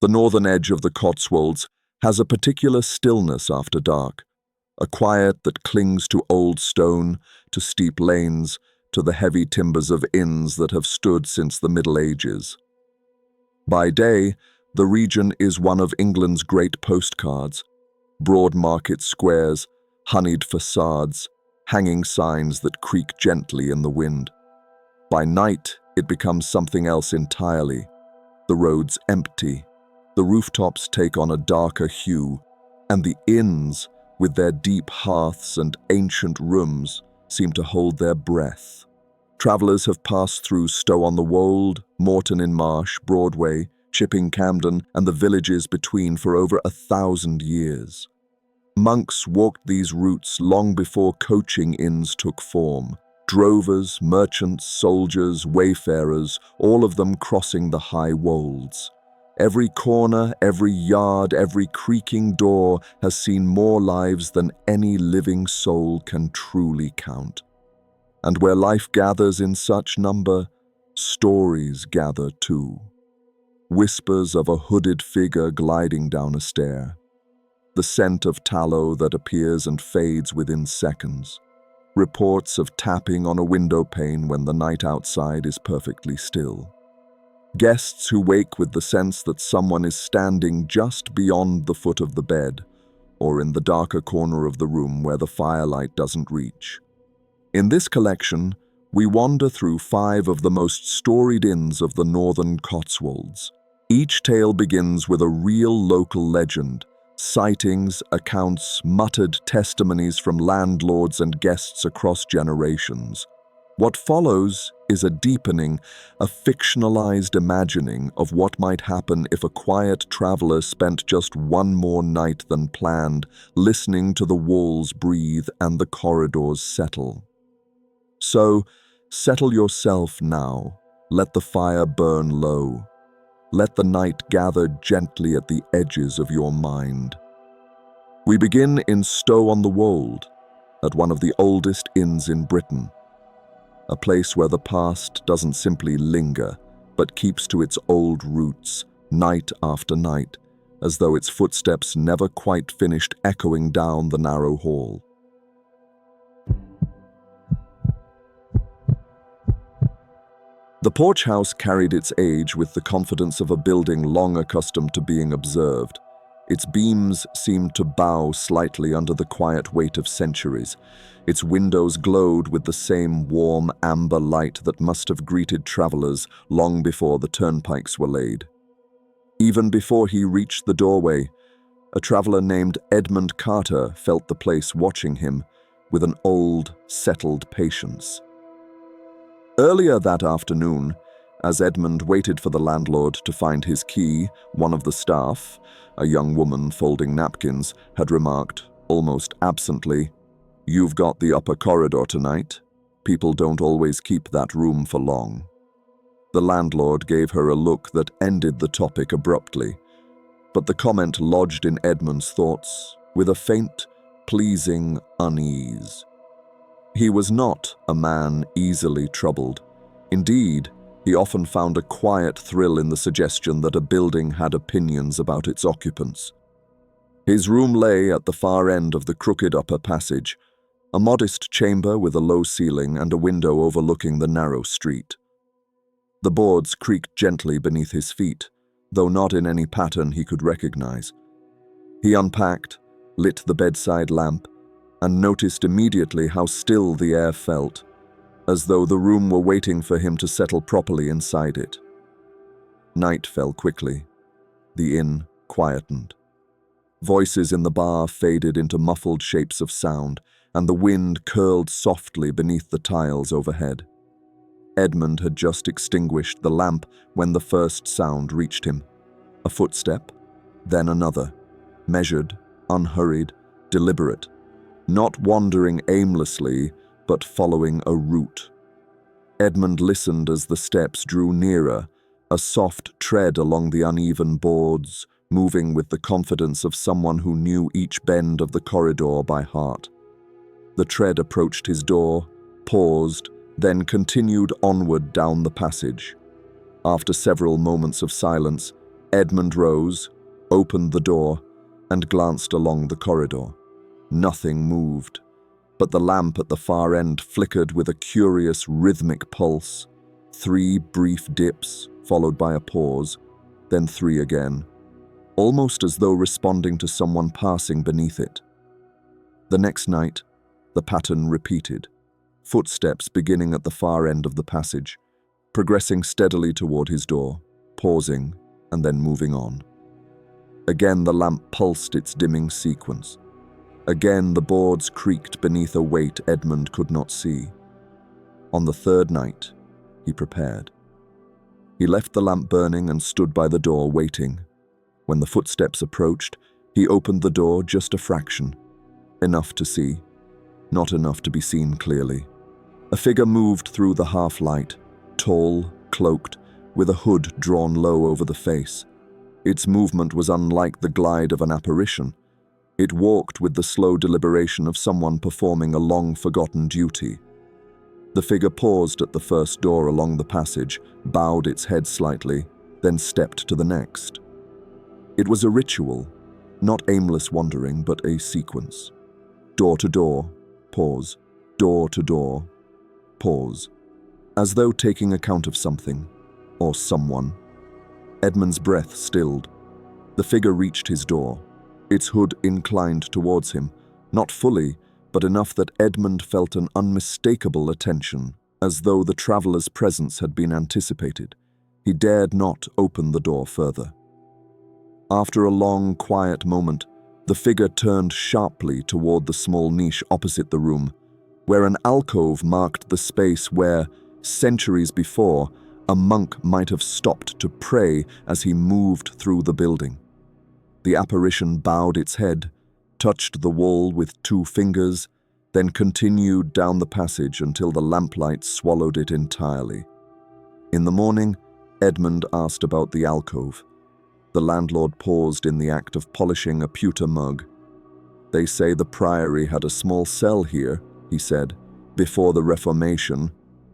The northern edge of the Cotswolds has a particular stillness after dark, a quiet that clings to old stone, to steep lanes, to the heavy timbers of inns that have stood since the Middle Ages. By day, the region is one of England's great postcards: broad market squares, honeyed facades, hanging signs that creak gently in the wind. By night, it becomes something else entirely. The roads empty, the rooftops take on a darker hue, and the inns, with their deep hearths and ancient rooms, seem to hold their breath. Travellers have passed through Stow-on-the-Wold, Moreton-in-Marsh, Broadway, Chipping Campden, and the villages between for over 1,000 years. Monks walked these routes long before coaching inns took form. Drovers, merchants, soldiers, wayfarers, all of them crossing the high wolds. Every corner, every yard, every creaking door has seen more lives than any living soul can truly count. And where life gathers in such number, stories gather too. Whispers of a hooded figure gliding down a stair. The scent of tallow that appears and fades within seconds. Reports of tapping on a window pane when the night outside is perfectly still. Guests who wake with the sense that someone is standing just beyond the foot of the bed, or in the darker corner of the room where the firelight doesn't reach. In this collection, we wander through 5 of the most storied inns of the Northern Cotswolds. Each tale begins with a real local legend, sightings, accounts, muttered testimonies from landlords and guests across generations. What follows is a deepening, a fictionalized imagining of what might happen if a quiet traveler spent just one more night than planned, listening to the walls breathe and the corridors settle. So, settle yourself now. Let the fire burn low. Let the night gather gently at the edges of your mind. We begin in Stow-on-the-Wold, at one of the oldest inns in Britain. A place where the past doesn't simply linger, but keeps to its old roots, night after night, as though its footsteps never quite finished echoing down the narrow hall. The porch house carried its age with the confidence of a building long accustomed to being observed. Its beams seemed to bow slightly under the quiet weight of centuries. Its windows glowed with the same warm amber light that must have greeted travelers long before the turnpikes were laid. Even before he reached the doorway, a traveler named Edmund Carter felt the place watching him with an old, settled patience. Earlier that afternoon, as Edmund waited for the landlord to find his key, one of the staff, a young woman folding napkins, had remarked, almost absently, "You've got the upper corridor tonight. People don't always keep that room for long." The landlord gave her a look that ended the topic abruptly, but the comment lodged in Edmund's thoughts with a faint, pleasing unease. He was not a man easily troubled. Indeed, he often found a quiet thrill in the suggestion that a building had opinions about its occupants. His room lay at the far end of the crooked upper passage, a modest chamber with a low ceiling and a window overlooking the narrow street. The boards creaked gently beneath his feet, though not in any pattern he could recognize. He unpacked, lit the bedside lamp, and noticed immediately how still the air felt, as though the room were waiting for him to settle properly inside it. Night fell quickly. The inn quietened. Voices in the bar faded into muffled shapes of sound, and the wind curled softly beneath the tiles overhead. Edmund had just extinguished the lamp when the first sound reached him. A footstep, then another, measured, unhurried, deliberate, not wandering aimlessly, but following a route. Edmund listened as the steps drew nearer, a soft tread along the uneven boards, moving with the confidence of someone who knew each bend of the corridor by heart. The tread approached his door, paused, then continued onward down the passage. After several moments of silence, Edmund rose, opened the door, and glanced along the corridor. Nothing moved, but the lamp at the far end flickered with a curious rhythmic pulse. 3 brief dips, followed by a pause, then 3 again, almost as though responding to someone passing beneath it. The next night, the pattern repeated, footsteps beginning at the far end of the passage, progressing steadily toward his door, pausing, and then moving on. Again the lamp pulsed its dimming sequence. Again the boards creaked beneath a weight Edmund could not see. On the 3rd night, he prepared. He left the lamp burning and stood by the door waiting. When the footsteps approached, he opened the door just a fraction. Enough to see, not enough to be seen clearly. A figure moved through the half-light, tall, cloaked, with a hood drawn low over the face. Its movement was unlike the glide of an apparition. It walked with the slow deliberation of someone performing a long-forgotten duty. The figure paused at the first door along the passage, bowed its head slightly, then stepped to the next. It was a ritual, not aimless wandering, but a sequence. Door to door, pause. Door to door, pause. As though taking account of something, or someone. Edmund's breath stilled. The figure reached his door, its hood inclined towards him, not fully, but enough that Edmund felt an unmistakable attention, as though the traveller's presence had been anticipated. He dared not open the door further. After a long, quiet moment, the figure turned sharply toward the small niche opposite the room, where an alcove marked the space where, centuries before, a monk might have stopped to pray as he moved through the building. The apparition bowed its head, touched the wall with 2 fingers, then continued down the passage until the lamplight swallowed it entirely. In the morning, Edmund asked about the alcove. The landlord paused in the act of polishing a pewter mug. "They say the priory had a small cell here," he said, "before the Reformation.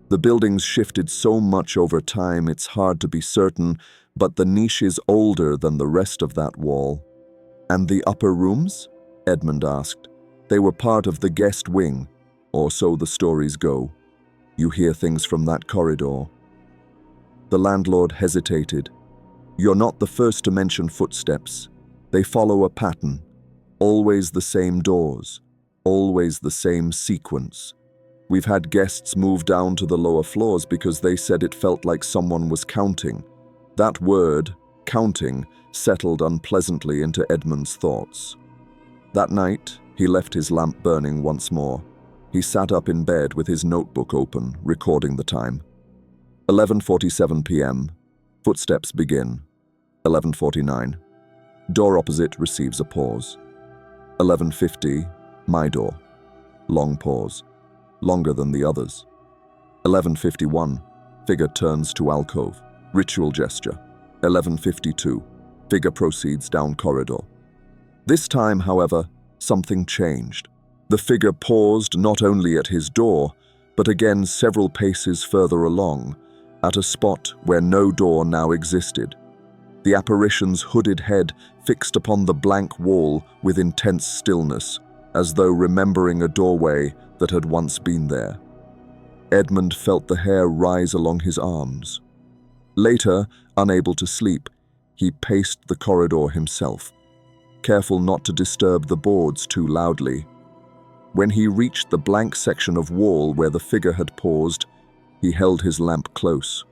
The buildings shifted so much over time it's hard to be certain, but the niche is older than the rest of that wall." "And the upper rooms?" Edmund asked. "They were part of the guest wing, or so the stories go. You hear things from that corridor." The landlord hesitated. "You're not the first to mention footsteps. They follow a pattern. Always the same doors. Always the same sequence. We've had guests move down to the lower floors because they said it felt like someone was counting." That word, counting, settled unpleasantly into Edmund's thoughts. That night, he left his lamp burning once more. He sat up in bed with his notebook open, recording the time. 11:47 p.m. Footsteps begin. 11:49. Door opposite receives a pause. 11:50. My door. Long pause. Longer than the others. 11:51. Figure turns to alcove. Ritual gesture. 11:52. Figure proceeds down corridor. This time, however, something changed. The figure paused not only at his door, but again several paces further along, at a spot where no door now existed. The apparition's hooded head fixed upon the blank wall with intense stillness, as though remembering a doorway that had once been there. Edmund felt the hair rise along his arms. Later, unable to sleep, he paced the corridor himself, careful not to disturb the boards too loudly. When he reached the blank section of wall where the figure had paused, he held his lamp close.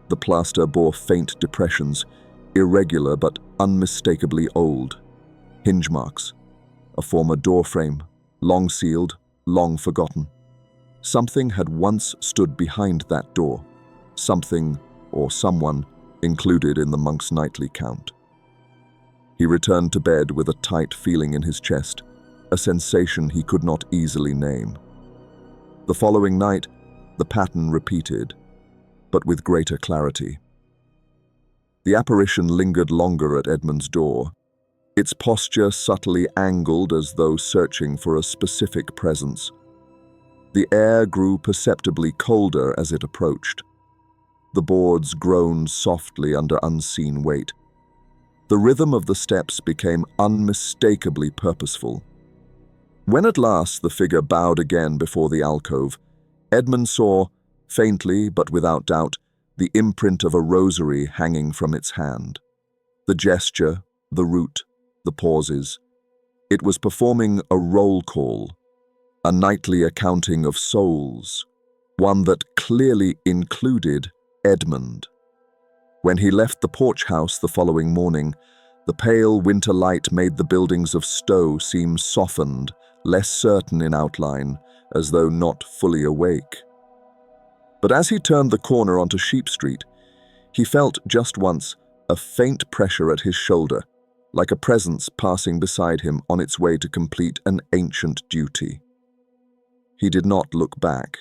The plaster bore faint depressions, irregular but unmistakably old. Hinge marks. A former doorframe, long sealed, long forgotten. Something had once stood behind that door. Something, or someone, included in the monk's nightly count. He returned to bed with a tight feeling in his chest, a sensation he could not easily name. The following night, the pattern repeated, but with greater clarity. The apparition lingered longer at Edmund's door, its posture subtly angled as though searching for a specific presence. The air grew perceptibly colder as it approached. The boards groaned softly under unseen weight, The rhythm of the steps became unmistakably purposeful. When at last the figure bowed again before the alcove, Edmund saw, faintly but without doubt, the imprint of a rosary hanging from its hand. The gesture, the route, the pauses. It was performing a roll call, a nightly accounting of souls, one that clearly included Edmund. When he left the porch house the following morning, the pale winter light made the buildings of Stow seem softened, less certain in outline, as though not fully awake. But as he turned the corner onto Sheep Street, he felt just once a faint pressure at his shoulder, like a presence passing beside him on its way to complete an ancient duty. He did not look back.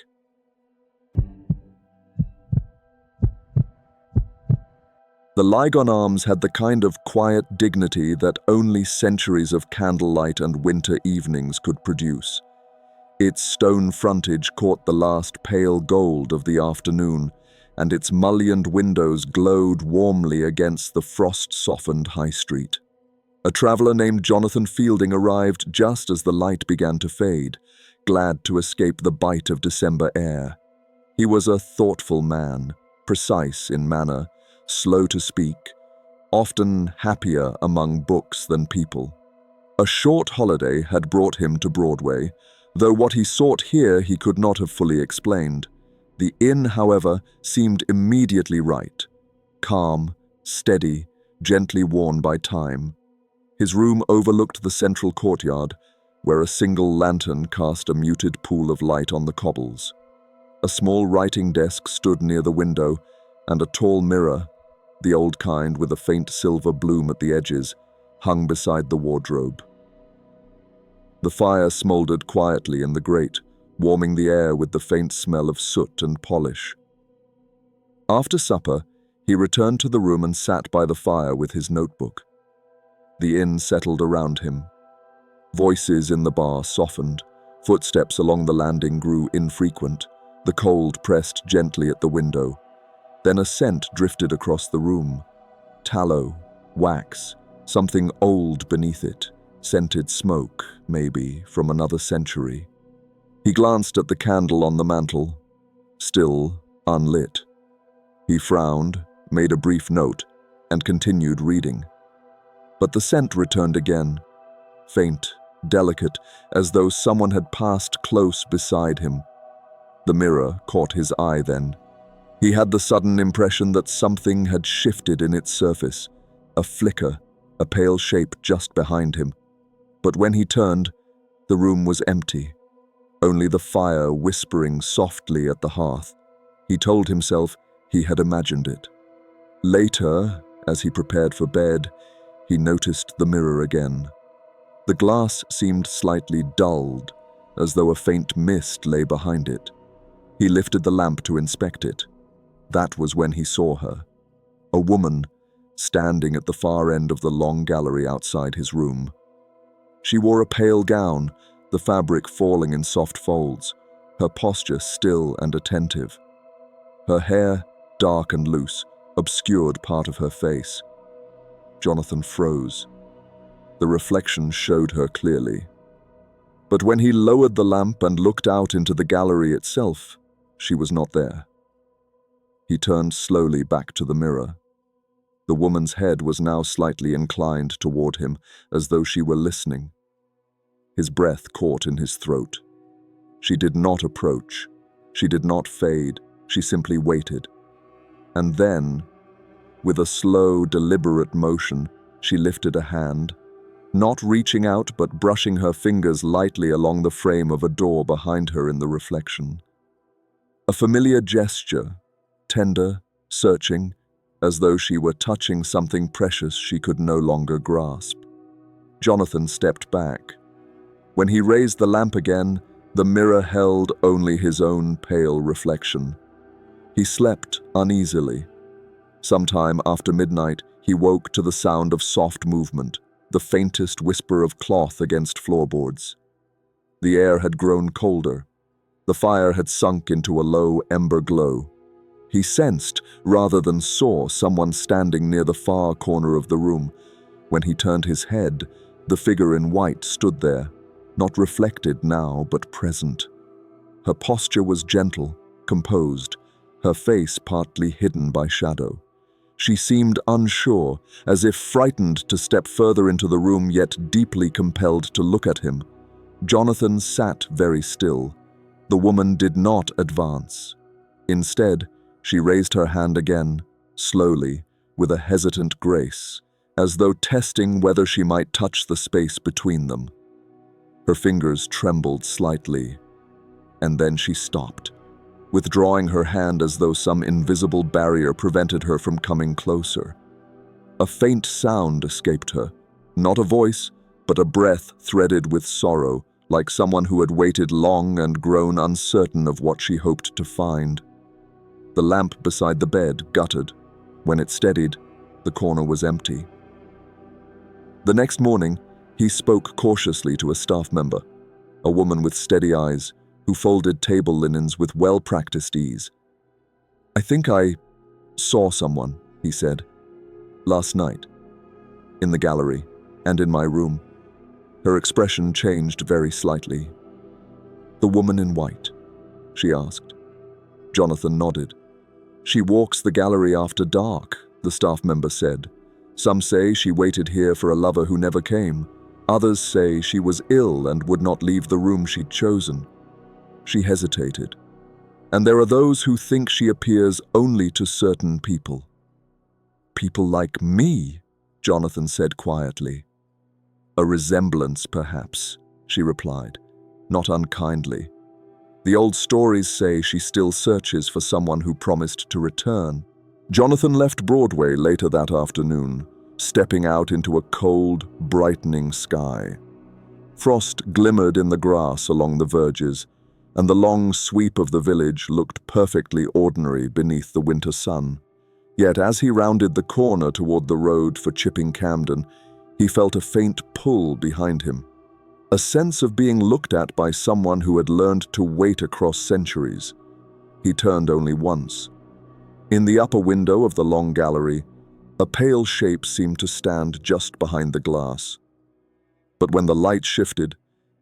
The Lygon Arms had the kind of quiet dignity that only centuries of candlelight and winter evenings could produce. Its stone frontage caught the last pale gold of the afternoon, and its mullioned windows glowed warmly against the frost-softened high street. A traveller named Jonathan Fielding arrived just as the light began to fade, glad to escape the bite of December air. He was a thoughtful man, precise in manner, slow to speak, often happier among books than people. A short holiday had brought him to Broadway, though what he sought here he could not have fully explained. The inn, however, seemed immediately right. Calm, steady, gently worn by time. His room overlooked the central courtyard, where a single lantern cast a muted pool of light on the cobbles. A small writing desk stood near the window, and a tall mirror, the old kind with a faint silver bloom at the edges, hung beside the wardrobe. The fire smoldered quietly in the grate, warming the air with the faint smell of soot and polish. After supper, he returned to the room and sat by the fire with his notebook. The inn settled around him. Voices in the bar softened, footsteps along the landing grew infrequent, the cold pressed gently at the window. Then a scent drifted across the room. Tallow, wax, something old beneath it, scented smoke, maybe, from another century. He glanced at the candle on the mantel, still unlit. He frowned, made a brief note, and continued reading. But the scent returned again, faint, delicate, as though someone had passed close beside him. The mirror caught his eye then. He had the sudden impression that something had shifted in its surface, a flicker, a pale shape just behind him. But when he turned, the room was empty, only the fire whispering softly at the hearth. He told himself he had imagined it. Later, as he prepared for bed, he noticed the mirror again. The glass seemed slightly dulled, as though a faint mist lay behind it. He lifted the lamp to inspect it. That was when he saw her, a woman standing at the far end of the long gallery outside his room. She wore a pale gown, the fabric falling in soft folds, her posture still and attentive. Her hair, dark and loose, obscured part of her face. Jonathan froze. The reflection showed her clearly. But when he lowered the lamp and looked out into the gallery itself, she was not there. He turned slowly back to the mirror. The woman's head was now slightly inclined toward him, as though she were listening. His breath caught in his throat. She did not approach. She did not fade. She simply waited. And then, with a slow, deliberate motion, she lifted a hand, not reaching out but brushing her fingers lightly along the frame of a door behind her in the reflection. A familiar gesture, tender, searching, as though she were touching something precious she could no longer grasp. Jonathan stepped back. When he raised the lamp again, the mirror held only his own pale reflection. He slept uneasily. Sometime after midnight, he woke to the sound of soft movement, the faintest whisper of cloth against floorboards. The air had grown colder. The fire had sunk into a low ember glow. He sensed, rather than saw, someone standing near the far corner of the room, When he turned his head, the figure in white stood there, not reflected now, but present. Her posture was gentle, composed, her face partly hidden by shadow. She seemed unsure, as if frightened to step further into the room, yet deeply compelled to look at him. Jonathan sat very still. The woman did not advance. Instead, she raised her hand again, slowly, with a hesitant grace, as though testing whether she might touch the space between them. Her fingers trembled slightly, and then she stopped, withdrawing her hand as though some invisible barrier prevented her from coming closer. A faint sound escaped her, not a voice, but a breath threaded with sorrow, like someone who had waited long and grown uncertain of what she hoped to find. The lamp beside the bed guttered. When it steadied, the corner was empty. The next morning, he spoke cautiously to a staff member, a woman with steady eyes, who folded table linens with well-practiced ease. "I think I saw someone," he said, "last night, in the gallery and in my room." Her expression changed very slightly. "The woman in white?" she asked. Jonathan nodded. "She walks the gallery after dark," the staff member said. "Some say she waited here for a lover who never came. Others say she was ill and would not leave the room she'd chosen." She hesitated. "And there are those who think she appears only to certain people." "People like me," Jonathan said quietly. "A resemblance, perhaps," she replied, not unkindly. "The old stories say she still searches for someone who promised to return." Jonathan left Broadway later that afternoon, stepping out into a cold, brightening sky. Frost glimmered in the grass along the verges, and the long sweep of the village looked perfectly ordinary beneath the winter sun. Yet as he rounded the corner toward the road for Chipping Campden, he felt a faint pull behind him, a sense of being looked at by someone who had learned to wait across centuries. He turned only once. In the upper window of the long gallery, a pale shape seemed to stand just behind the glass. But when the light shifted,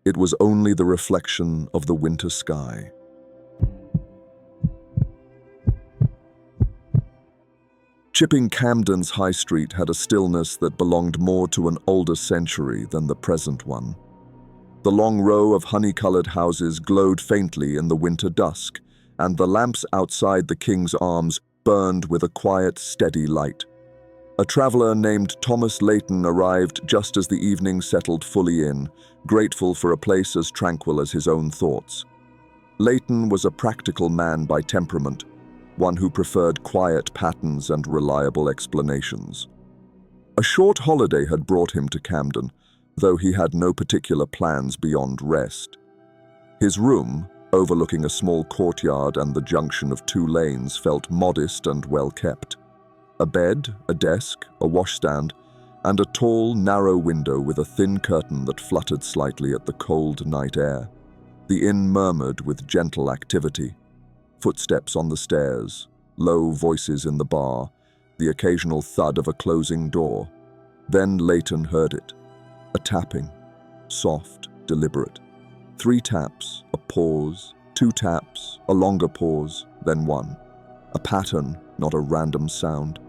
it was only the reflection of the winter sky. Chipping Campden's high street had a stillness that belonged more to an older century than the present one. The long row of honey-colored houses glowed faintly in the winter dusk, and the lamps outside the King's Arms burned with a quiet, steady light. A traveler named Thomas Layton arrived just as the evening settled fully in, grateful for a place as tranquil as his own thoughts. Layton was a practical man by temperament, one who preferred quiet patterns and reliable explanations. A short holiday had brought him to Camden, though he had no particular plans beyond rest. His room, overlooking a small courtyard and the junction of two lanes, felt modest and well-kept. A bed, a desk, a washstand, and a tall, narrow window with a thin curtain that fluttered slightly at the cold night air. The inn murmured with gentle activity. Footsteps on the stairs, low voices in the bar, the occasional thud of a closing door. Then Layton heard it. A tapping, soft, deliberate. 3 taps, a pause, 2 taps, a longer pause, then 1. A pattern, not a random sound.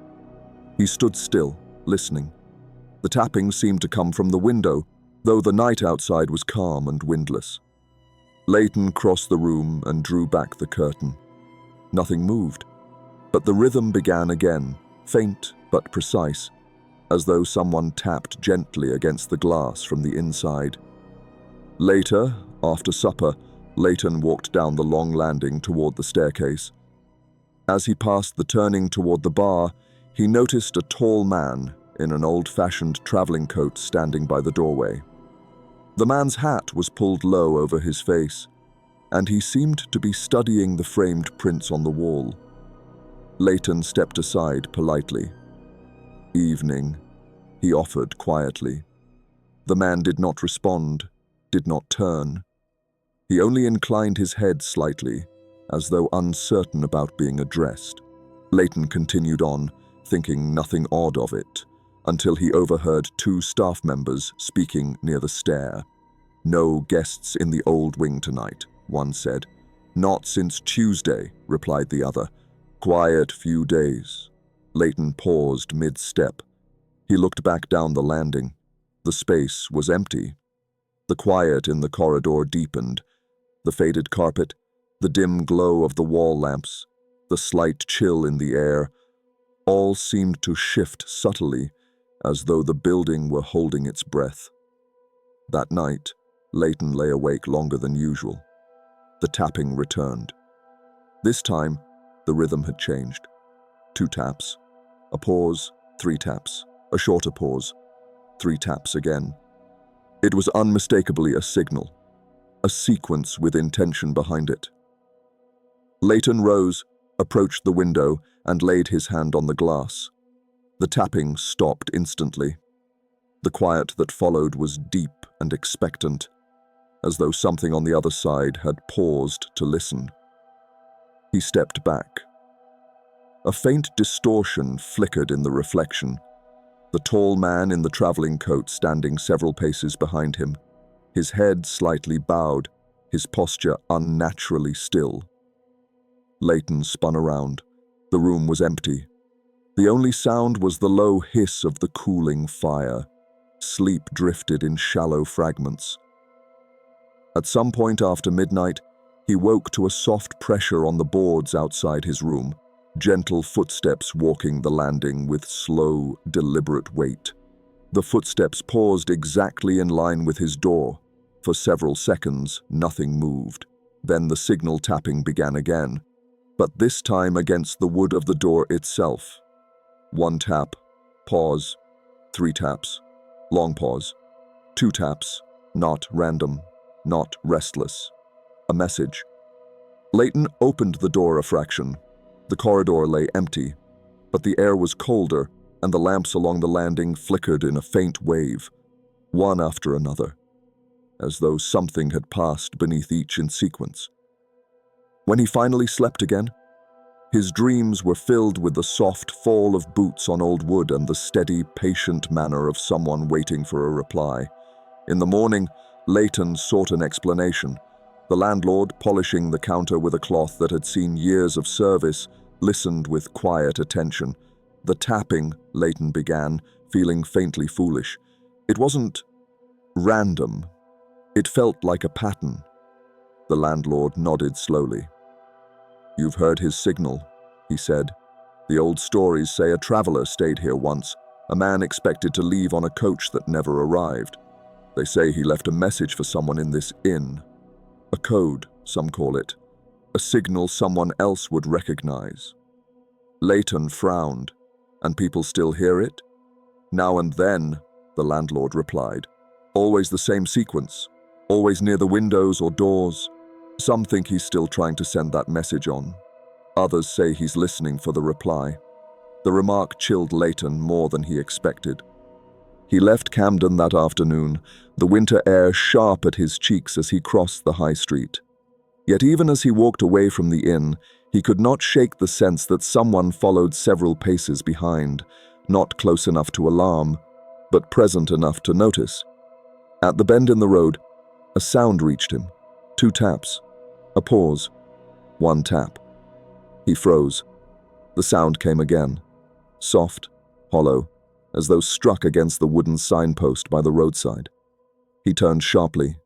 He stood still, listening. The tapping seemed to come from the window, though the night outside was calm and windless. Layton crossed the room and drew back the curtain. Nothing moved, but the rhythm began again, faint but precise, as though someone tapped gently against the glass from the inside. Later, after supper, Layton walked down the long landing toward the staircase. As he passed the turning toward the bar, he noticed a tall man in an old-fashioned traveling coat standing by the doorway. The man's hat was pulled low over his face, and he seemed to be studying the framed prints on the wall. Layton stepped aside politely. "Evening," he offered quietly. The man did not respond, did not turn. He only inclined his head slightly, as though uncertain about being addressed. Layton continued on, thinking nothing odd of it, until he overheard two staff members speaking near the stair. "No guests in the old wing tonight," one said. "Not since Tuesday," replied the other. "Quiet few days." Leighton paused mid-step. He looked back down the landing. The space was empty. The quiet in the corridor deepened. The faded carpet, the dim glow of the wall lamps, the slight chill in the air, all seemed to shift subtly, as though the building were holding its breath. That night, Leighton lay awake longer than usual. The tapping returned. This time, the rhythm had changed. 2 taps, a pause, 3 taps, a shorter pause, 3 taps again. It was unmistakably a signal, a sequence with intention behind it. Leighton rose, approached the window, and laid his hand on the glass. The tapping stopped instantly. The quiet that followed was deep and expectant, as though something on the other side had paused to listen. He stepped back. A faint distortion flickered in the reflection. The tall man in the traveling coat standing several paces behind him, his head slightly bowed, his posture unnaturally still. Leighton spun around. The room was empty. The only sound was the low hiss of the cooling fire. Sleep drifted in shallow fragments. At some point after midnight, he woke to a soft pressure on the boards outside his room, gentle footsteps walking the landing with slow, deliberate weight. The footsteps paused exactly in line with his door. For several seconds, nothing moved. Then the signal tapping began again, but this time against the wood of the door itself. 1 tap, pause, 3 taps, long pause, 2 taps, not random, not restless. A message. Leighton opened the door a fraction. The corridor lay empty, but the air was colder, and the lamps along the landing flickered in a faint wave, one after another, as though something had passed beneath each in sequence. When he finally slept again, his dreams were filled with the soft fall of boots on old wood and the steady, patient manner of someone waiting for a reply. In the morning, Leighton sought an explanation. The landlord, polishing the counter with a cloth that had seen years of service, listened with quiet attention. The tapping, Leighton began, feeling faintly foolish. It wasn't random. It felt like a pattern. The landlord nodded slowly. "You've heard his signal," he said. "The old stories say a traveler stayed here once, a man expected to leave on a coach that never arrived. They say he left a message for someone in this inn. A code, some call it. A signal someone else would recognize." Leighton frowned. "And people still hear it?" "Now and then," the landlord replied. "Always the same sequence. Always near the windows or doors. Some think he's still trying to send that message on. Others say he's listening for the reply." The remark chilled Leighton more than he expected. He left Camden that afternoon, the winter air sharp at his cheeks as he crossed the high street. Yet even as he walked away from the inn, he could not shake the sense that someone followed several paces behind, not close enough to alarm, but present enough to notice. At the bend in the road, a sound reached him. 2 taps. A pause. 1 tap. He froze. The sound came again. Soft, hollow, as though struck against the wooden signpost by the roadside. He turned sharply.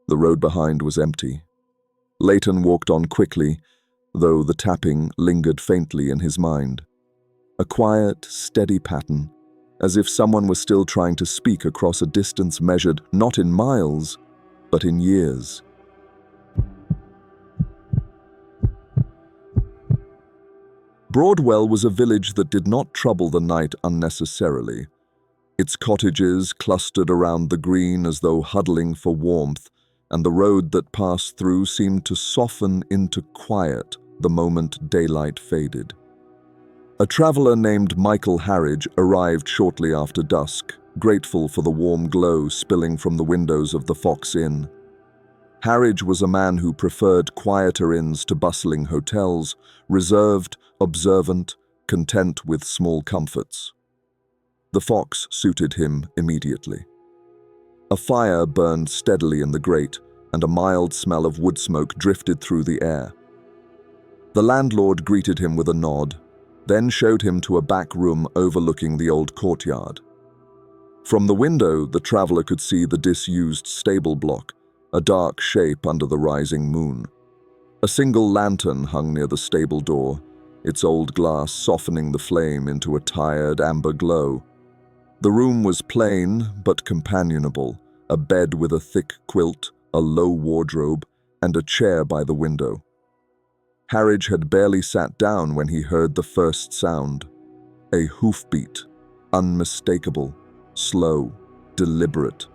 The road behind was empty. Leighton walked on quickly, though the tapping lingered faintly in his mind. A quiet, steady pattern, as if someone was still trying to speak across a distance measured not in miles, but in years. Broadwell was a village that did not trouble the night unnecessarily. Its cottages clustered around the green as though huddling for warmth, and the road that passed through seemed to soften into quiet the moment daylight faded. A traveler named Michael Harridge arrived shortly after dusk, grateful for the warm glow spilling from the windows of the Fox Inn. Harridge was a man who preferred quieter inns to bustling hotels, reserved, observant, content with small comforts. The fox suited him immediately. A fire burned steadily in the grate, and a mild smell of wood smoke drifted through the air. The landlord greeted him with a nod, then showed him to a back room overlooking the old courtyard. From the window, the traveler could see the disused stable block, a dark shape under the rising moon. A single lantern hung near the stable door, its old glass softening the flame into a tired amber glow. The room was plain but companionable, a bed with a thick quilt, a low wardrobe, and a chair by the window. Harridge had barely sat down when he heard the first sound. A hoofbeat, unmistakable, slow, deliberate.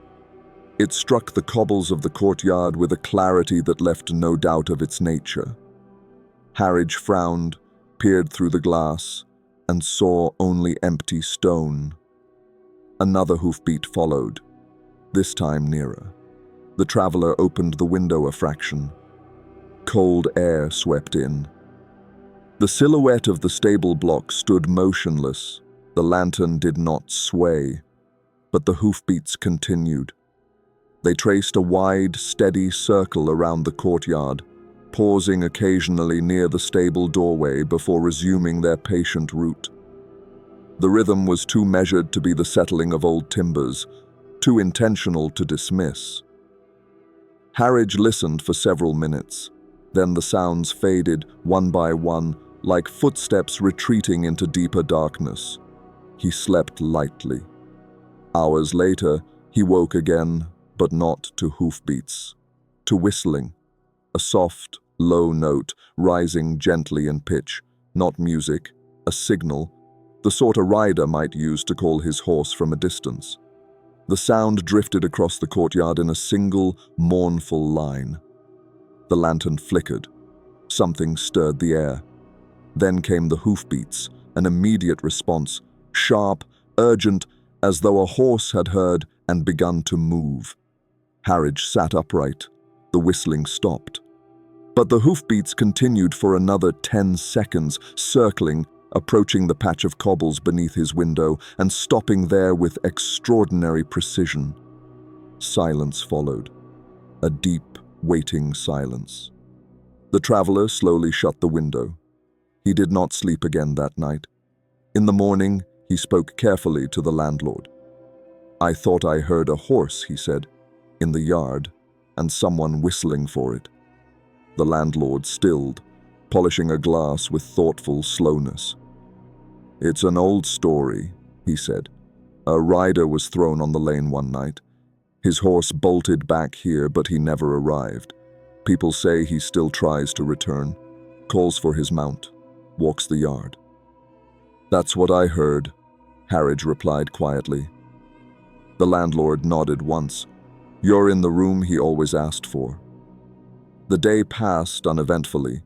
It struck the cobbles of the courtyard with a clarity that left no doubt of its nature. Harridge frowned, peered through the glass, and saw only empty stone. Another hoofbeat followed, this time nearer. The traveler opened the window a fraction. Cold air swept in. The silhouette of the stable block stood motionless. The lantern did not sway, but the hoofbeats continued. They traced a wide, steady circle around the courtyard, pausing occasionally near the stable doorway before resuming their patient route. The rhythm was too measured to be the settling of old timbers, too intentional to dismiss. Harridge listened for several minutes. Then the sounds faded, one by one, like footsteps retreating into deeper darkness. He slept lightly. Hours later, he woke again, but not to hoofbeats, to whistling, a soft, low note rising gently in pitch, not music, a signal, the sort a rider might use to call his horse from a distance. The sound drifted across the courtyard in a single, mournful line. The lantern flickered. Something stirred the air. Then came the hoofbeats, an immediate response, sharp, urgent, as though a horse had heard and begun to move. Harridge sat upright. The whistling stopped. But the hoofbeats continued for another 10 seconds, circling, approaching the patch of cobbles beneath his window and stopping there with extraordinary precision. Silence followed. A deep, waiting silence. The traveler slowly shut the window. He did not sleep again that night. In the morning, he spoke carefully to the landlord. "I thought I heard a horse," he said, "in the yard, and someone whistling for it." The landlord stilled, polishing a glass with thoughtful slowness. "It's an old story," he said. "A rider was thrown on the lane one night. His horse bolted back here, but he never arrived. People say he still tries to return, calls for his mount, walks the yard." "That's what I heard," Harridge replied quietly. The landlord nodded once. "You're in the room he always asked for." The day passed uneventfully.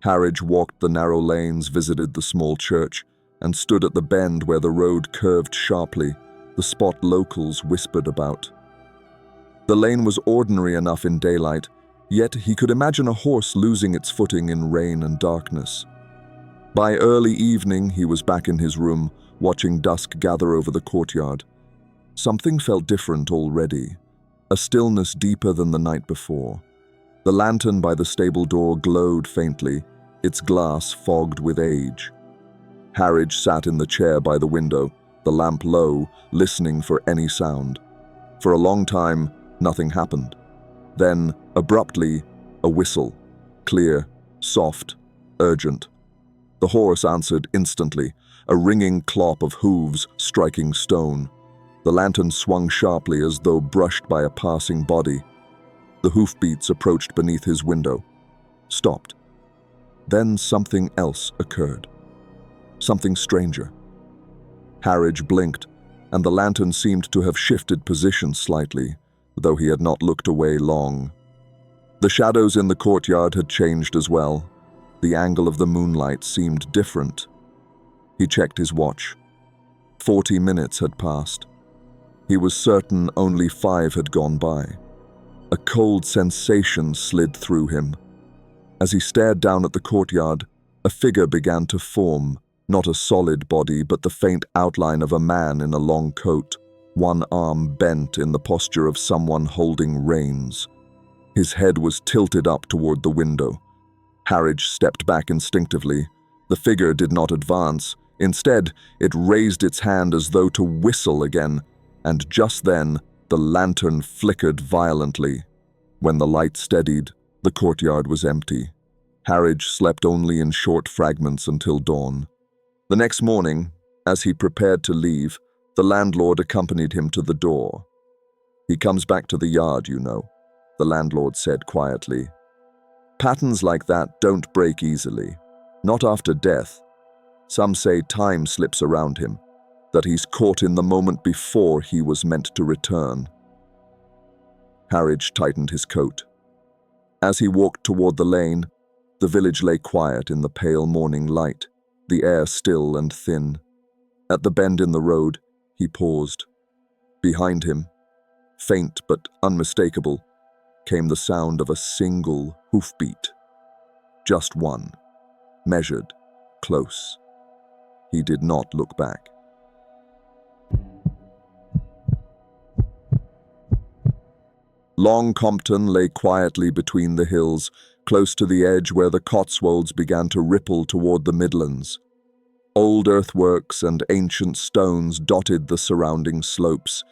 Harridge walked the narrow lanes, visited the small church, and stood at the bend where the road curved sharply, the spot locals whispered about. The lane was ordinary enough in daylight, yet he could imagine a horse losing its footing in rain and darkness. By early evening, he was back in his room, watching dusk gather over the courtyard. Something felt different already, a stillness deeper than the night before. The lantern by the stable door glowed faintly, its glass fogged with age. Harridge sat in the chair by the window, the lamp low, listening for any sound. For a long time, nothing happened. Then, abruptly, a whistle, clear, soft, urgent. The horse answered instantly, a ringing clop of hooves striking stone. The lantern swung sharply as though brushed by a passing body. The hoofbeats approached beneath his window, stopped. Then something else occurred. Something stranger. Harridge blinked, and the lantern seemed to have shifted position slightly, though he had not looked away long. The shadows in the courtyard had changed as well. The angle of the moonlight seemed different. He checked his watch. 40 minutes had passed. He was certain only 5 had gone by. A cold sensation slid through him. As he stared down at the courtyard, a figure began to form, Not a solid body, but the faint outline of a man in a long coat, one arm bent in the posture of someone holding reins. His head was tilted up toward the window. Harridge stepped back instinctively. The figure did not advance. Instead, it raised its hand as though to whistle again, and just then, the lantern flickered violently. When the light steadied, the courtyard was empty. Harridge slept only in short fragments until dawn. The next morning, as he prepared to leave, the landlord accompanied him to the door. "He comes back to the yard, you know," the landlord said quietly. "Patterns like that don't break easily. Not after death. Some say time slips around him, that he's caught in the moment before he was meant to return." Harridge tightened his coat. As he walked toward the lane, the village lay quiet in the pale morning light, the air still and thin. At the bend in the road, he paused. Behind him, faint but unmistakable, came the sound of a single hoofbeat. Just one, measured, close. He did not look back. Long Compton lay quietly between the hills, close to the edge where the Cotswolds began to ripple toward the Midlands. Old earthworks and ancient stones dotted the surrounding slopes,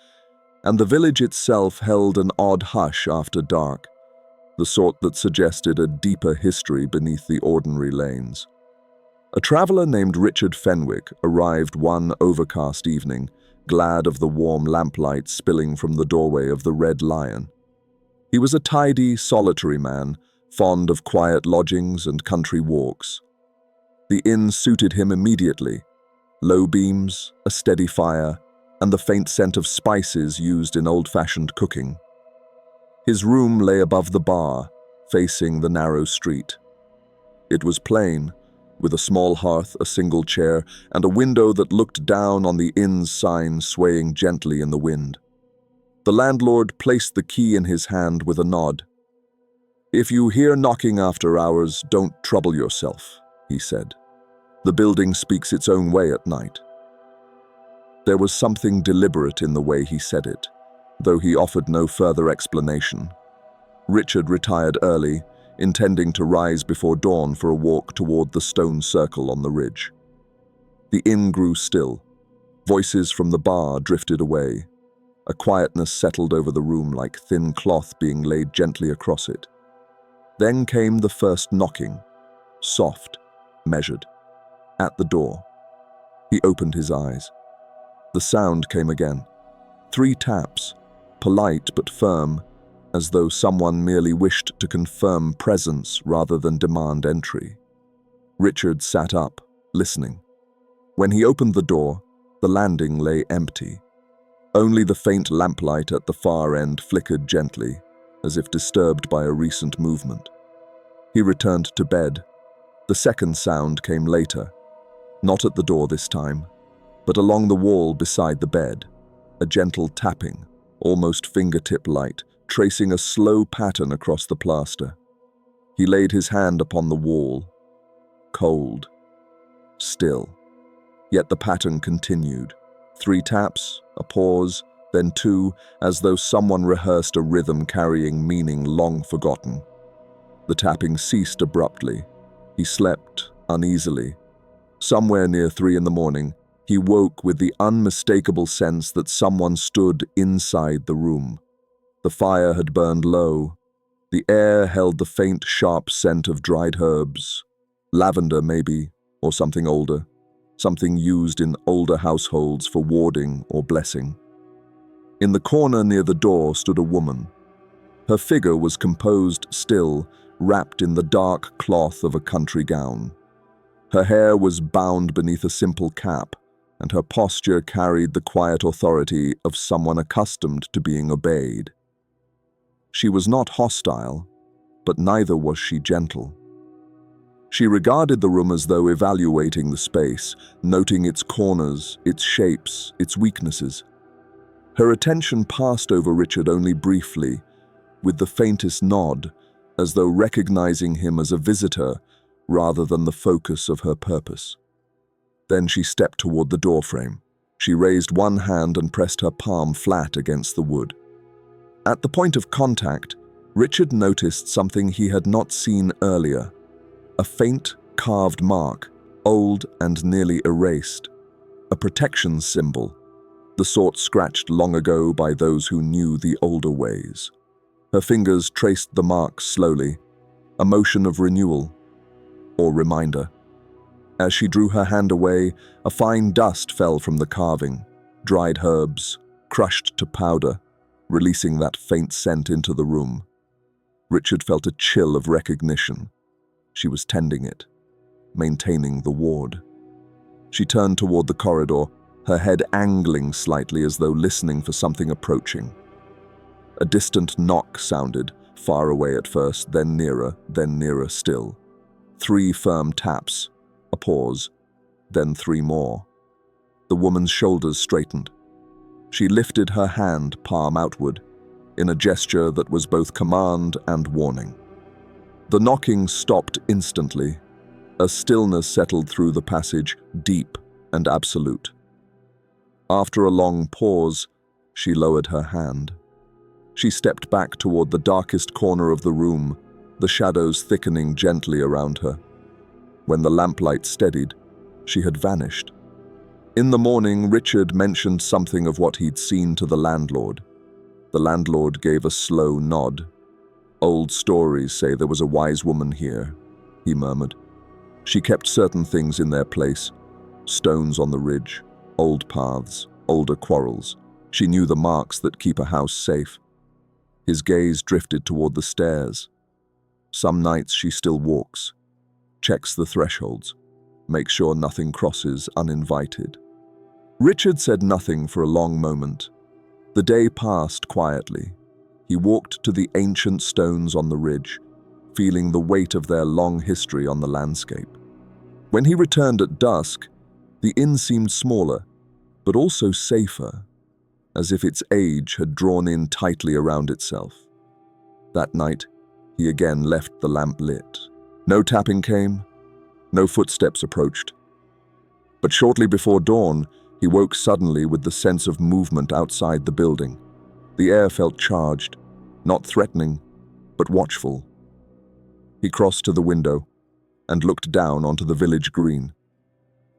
and the village itself held an odd hush after dark, the sort that suggested a deeper history beneath the ordinary lanes. A traveler named Richard Fenwick arrived one overcast evening, glad of the warm lamplight spilling from the doorway of the Red Lion. He was a tidy, solitary man, fond of quiet lodgings and country walks. The inn suited him immediately. Low beams, a steady fire, and the faint scent of spices used in old-fashioned cooking. His room lay above the bar, facing the narrow street. It was plain, with a small hearth, a single chair, and a window that looked down on the inn's sign swaying gently in the wind. The landlord placed the key in his hand with a nod. "If you hear knocking after hours, don't trouble yourself," he said. "The building speaks its own way at night." There was something deliberate in the way he said it, though he offered no further explanation. Richard retired early, intending to rise before dawn for a walk toward the stone circle on the ridge. The inn grew still. Voices from the bar drifted away. A quietness settled over the room like thin cloth being laid gently across it. Then came the first knocking, soft, measured, at the door. He opened his eyes. The sound came again. 3 taps, polite but firm, as though someone merely wished to confirm presence rather than demand entry. Richard sat up, listening. When he opened the door, the landing lay empty. Only the faint lamplight at the far end flickered gently, as if disturbed by a recent movement. He returned to bed. The second sound came later, not at the door this time, but along the wall beside the bed, a gentle tapping, almost fingertip light, tracing a slow pattern across the plaster. He laid his hand upon the wall. Cold. Still. Yet the pattern continued. 3 taps, a pause, then 2, as though someone rehearsed a rhythm carrying meaning long forgotten. The tapping ceased abruptly. He slept uneasily. Somewhere near 3 in the morning, he woke with the unmistakable sense that someone stood inside the room. The fire had burned low. The air held the faint, sharp scent of dried herbs, lavender maybe, or something older, something used in older households for warding or blessing. In the corner near the door stood a woman. Her figure was composed still, wrapped in the dark cloth of a country gown. Her hair was bound beneath a simple cap, and her posture carried the quiet authority of someone accustomed to being obeyed. She was not hostile, but neither was she gentle. She regarded the room as though evaluating the space, noting its corners, its shapes, its weaknesses. Her attention passed over Richard only briefly, with the faintest nod, as though recognizing him as a visitor rather than the focus of her purpose. Then she stepped toward the doorframe. She raised one hand and pressed her palm flat against the wood. At the point of contact, Richard noticed something he had not seen earlier. A faint, carved mark, old and nearly erased. A protection symbol, the sort scratched long ago by those who knew the older ways. Her fingers traced the mark slowly, a motion of renewal or reminder. As she drew her hand away, a fine dust fell from the carving, dried herbs, crushed to powder, releasing that faint scent into the room. Richard felt a chill of recognition. She was tending it, maintaining the ward. She turned toward the corridor, her head angling slightly as though listening for something approaching. A distant knock sounded, far away at first, then nearer still. 3 firm taps, a pause, then 3 more. The woman's shoulders straightened. She lifted her hand, palm outward, in a gesture that was both command and warning. The knocking stopped instantly. A stillness settled through the passage, deep and absolute. After a long pause, she lowered her hand. She stepped back toward the darkest corner of the room, the shadows thickening gently around her. When the lamplight steadied, she had vanished. In the morning, Richard mentioned something of what he'd seen to the landlord. The landlord gave a slow nod. "Old stories say there was a wise woman here," he murmured. "She kept certain things in their place. Stones on the ridge, old paths, older quarrels. She knew the marks that keep a house safe." His gaze drifted toward the stairs. "Some nights she still walks, checks the thresholds, makes sure nothing crosses uninvited." Richard said nothing for a long moment. The day passed quietly. He walked to the ancient stones on the ridge, feeling the weight of their long history on the landscape. When he returned at dusk, the inn seemed smaller, but also safer, as if its age had drawn in tightly around itself. That night, he again left the lamp lit. No tapping came, no footsteps approached. But shortly before dawn, he woke suddenly with the sense of movement outside the building. The air felt charged, not threatening, but watchful. He crossed to the window and looked down onto the village green.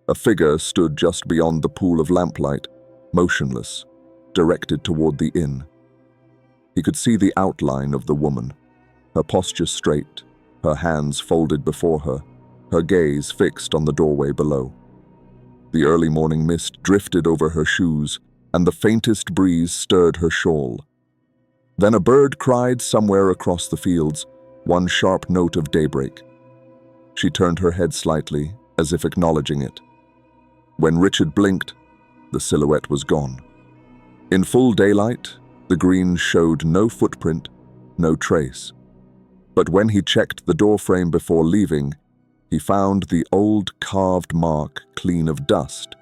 A figure stood just beyond the pool of lamplight, motionless, directed toward the inn. He could see the outline of the woman, her posture straight, her hands folded before her, her gaze fixed on the doorway below. The early morning mist drifted over her shoes, and the faintest breeze stirred her shawl. Then a bird cried somewhere across the fields, one sharp note of daybreak. She turned her head slightly, as if acknowledging it. When Richard blinked, the silhouette was gone. In full daylight, the green showed no footprint, no trace. But when he checked the doorframe before leaving, he found the old carved mark clean of dust,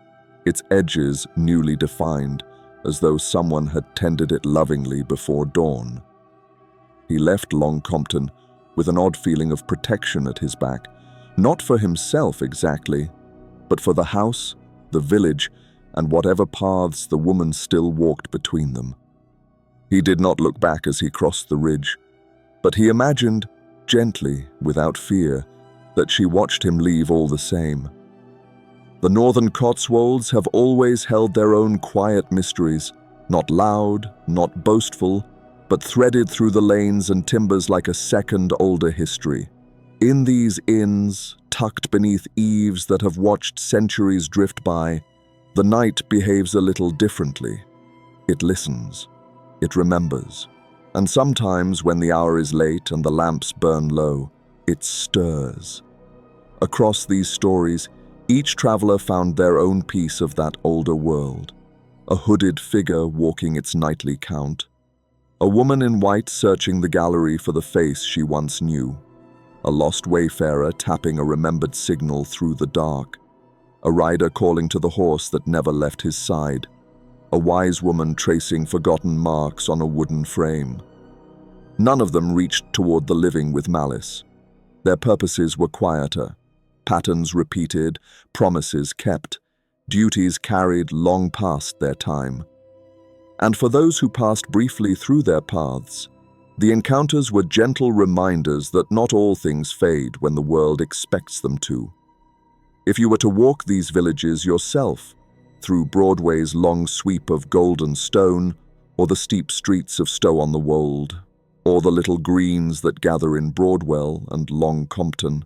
its edges newly defined, as though someone had tended it lovingly before dawn. He left Long Compton with an odd feeling of protection at his back, not for himself exactly, but for the house, the village, and whatever paths the woman still walked between them. He did not look back as he crossed the ridge, but he imagined, gently, without fear, that she watched him leave all the same. The Northern Cotswolds have always held their own quiet mysteries, not loud, not boastful, but threaded through the lanes and timbers like a second older history. In these inns, tucked beneath eaves that have watched centuries drift by, the night behaves a little differently. It listens, it remembers, and sometimes when the hour is late and the lamps burn low, it stirs. Across these stories, each traveler found their own piece of that older world. A hooded figure walking its nightly count. A woman in white searching the gallery for the face she once knew. A lost wayfarer tapping a remembered signal through the dark. A rider calling to the horse that never left his side. A wise woman tracing forgotten marks on a wooden frame. None of them reached toward the living with malice. Their purposes were quieter, patterns repeated, promises kept, duties carried long past their time. And for those who passed briefly through their paths, the encounters were gentle reminders that not all things fade when the world expects them to. If you were to walk these villages yourself, through Broadway's long sweep of golden stone, or the steep streets of Stow-on-the-Wold, or the little greens that gather in Broadwell and Long Compton,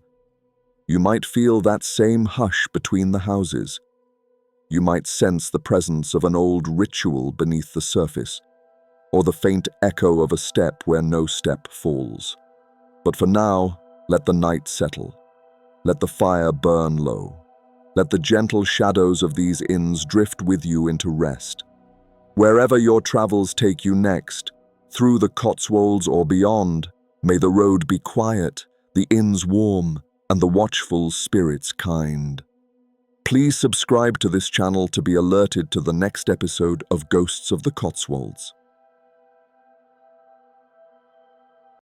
you might feel that same hush between the houses. You might sense the presence of an old ritual beneath the surface, or the faint echo of a step where no step falls. But for now, let the night settle. Let the fire burn low. Let the gentle shadows of these inns drift with you into rest. Wherever your travels take you next, through the Cotswolds or beyond, may the road be quiet, the inns warm, and the watchful spirits kind. Please subscribe to this channel to be alerted to the next episode of Ghosts of the Cotswolds.